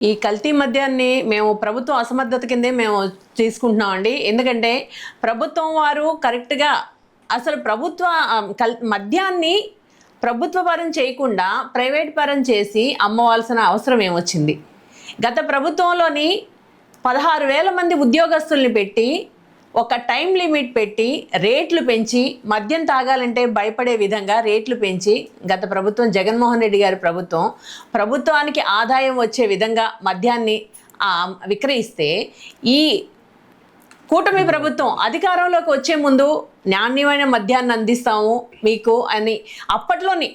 ఈ కల్తీ మద్యాన్ని మేము ప్రభుత్వం అసమర్థత కిందే మేము తీసుకుంటున్నామండి. ఎందుకంటే ప్రభుత్వం వారు కరెక్ట్‌గా అసలు మద్యాన్ని ప్రభుత్వ పరం చేయకుండా ప్రైవేట్ పరం చేసి అమ్మవలసిన అవసరం ఏమొచ్చింది? గత ప్రభుత్వంలోని 16,000 మంది ఉద్యోగస్తుల్ని పెట్టి ఒక టైం లిమిట్ పెట్టి రేట్లు పెంచి మద్యం తాగాలంటే భయపడే విధంగా రేట్లు పెంచి గత ప్రభుత్వం జగన్మోహన్ రెడ్డి గారి ప్రభుత్వానికి ఆదాయం వచ్చే విధంగా మద్యాన్ని విక్రయిస్తే ఈ కూటమి ప్రభుత్వం అధికారంలోకి వచ్చే ముందు నాణ్యమైన మద్యాన్ని అందిస్తాము మీకు అని అప్పట్లోని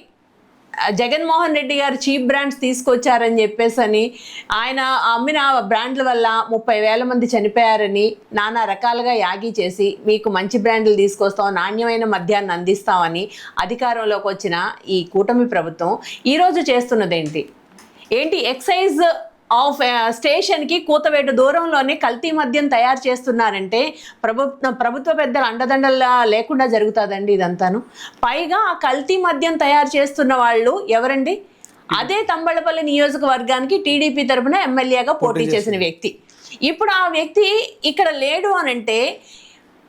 జగన్మోహన్ రెడ్డి గారు చీప్ బ్రాండ్స్ తీసుకొచ్చారని చెప్పేసి ఆయన అమ్మిన బ్రాండ్ల వల్ల 30,000 మంది చనిపోయారని నానా రకాలుగా యాగి చేసి మీకు మంచి బ్రాండ్లు తీసుకొస్తాం, నాణ్యమైన మద్యాన్ని అందిస్తామని అధికారంలోకి వచ్చిన ఈ కూటమి ప్రభుత్వం ఈరోజు చేస్తున్నదేంటి? ఎక్సైజ్ ఆఫ్ స్టేషన్కి కూతవేటు దూరంలోనే కల్తీ మద్యం తయారు చేస్తున్నారంటే ప్రభుత్వ పెద్దల అండదండలా లేకుండా జరుగుతుందండి ఇదంతాను. పైగా ఆ కల్తీ మద్యం తయారు చేస్తున్న వాళ్ళు ఎవరండి? అదే తంబళపల్లి నియోజకవర్గానికి టీడీపీ తరఫున ఎమ్మెల్యేగా పోటీ చేసిన వ్యక్తి. ఇప్పుడు ఆ వ్యక్తి ఇక్కడ లేడు అనంటే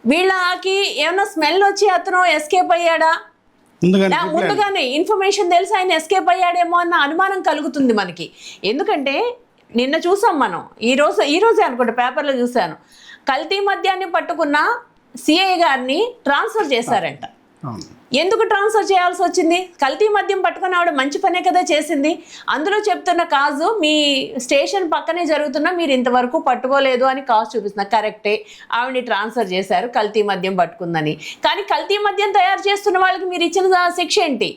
వీళ్ళకి ఏమైనా స్మెల్ వచ్చి అతను ఎస్కేప్ అయ్యాడా? ముందుగానే ఇన్ఫర్మేషన్ తెలిసి ఆయన ఎస్కేప్ అయ్యాడేమో అన్న అనుమానం కలుగుతుంది మనకి. ఎందుకంటే నిన్న చూసాం మనం, ఈరోజే అనుకుంటా పేపర్లో చూశాను, కల్తీ మద్యాన్ని పట్టుకున్న సిఐ గారిని ట్రాన్స్ఫర్ చేశారంట. ఎందుకు ట్రాన్స్ఫర్ చేయాల్సి వచ్చింది? కల్తీ మద్యం పట్టుకున్న ఆవిడ మంచి పనే కదా చేసింది. అందులో చెప్తున్న కాజు మీ స్టేషన్ పక్కనే జరుగుతున్నా మీరు ఇంతవరకు పట్టుకోలేదు అని కాజు చూపిస్తున్నారు. కరెక్టే, ఆవిడని ట్రాన్స్ఫర్ చేశారు కల్తీ మద్యం పట్టుకుందని. కానీ కల్తీ మద్యం తయారు చేస్తున్న వాళ్ళకి మీరు ఇచ్చిన శిక్ష ఏంటి?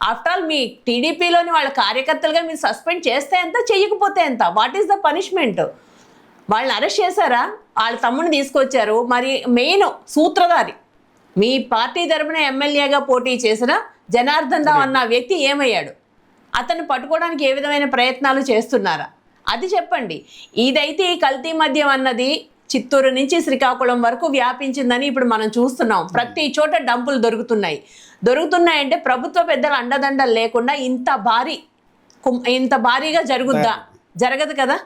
ఆఫ్టర్ ఆల్ మీ టీడీపీలోని వాళ్ళ కార్యకర్తలుగా మీరు సస్పెండ్ చేస్తే ఎంత, చెయ్యకపోతే ఎంత? What is the punishment? వాళ్ళని అరెస్ట్ చేశారా? వాళ్ళ తమ్ముడిని తీసుకొచ్చారు. మరి మెయిన్ సూత్రధారి మీ పార్టీ తరపున ఎమ్మెల్యేగా పోటీ చేసిన జనార్దన్ రావు అన్న వ్యక్తి ఏమయ్యాడు? అతన్ని పట్టుకోవడానికి ఏ విధమైన ప్రయత్నాలు చేస్తున్నారా? అది చెప్పండి. ఇదైతే ఈ కల్తీ మద్యం అన్నది చిత్తూరు నుంచి శ్రీకాకుళం వరకు వ్యాపించిందని ఇప్పుడు మనం చూస్తున్నాం. ప్రతి చోట డంపులు దొరుకుతున్నాయంటే ప్రభుత్వ పెద్దల అండదండలు లేకుండా ఇంత భారీగా జరగదు కదా.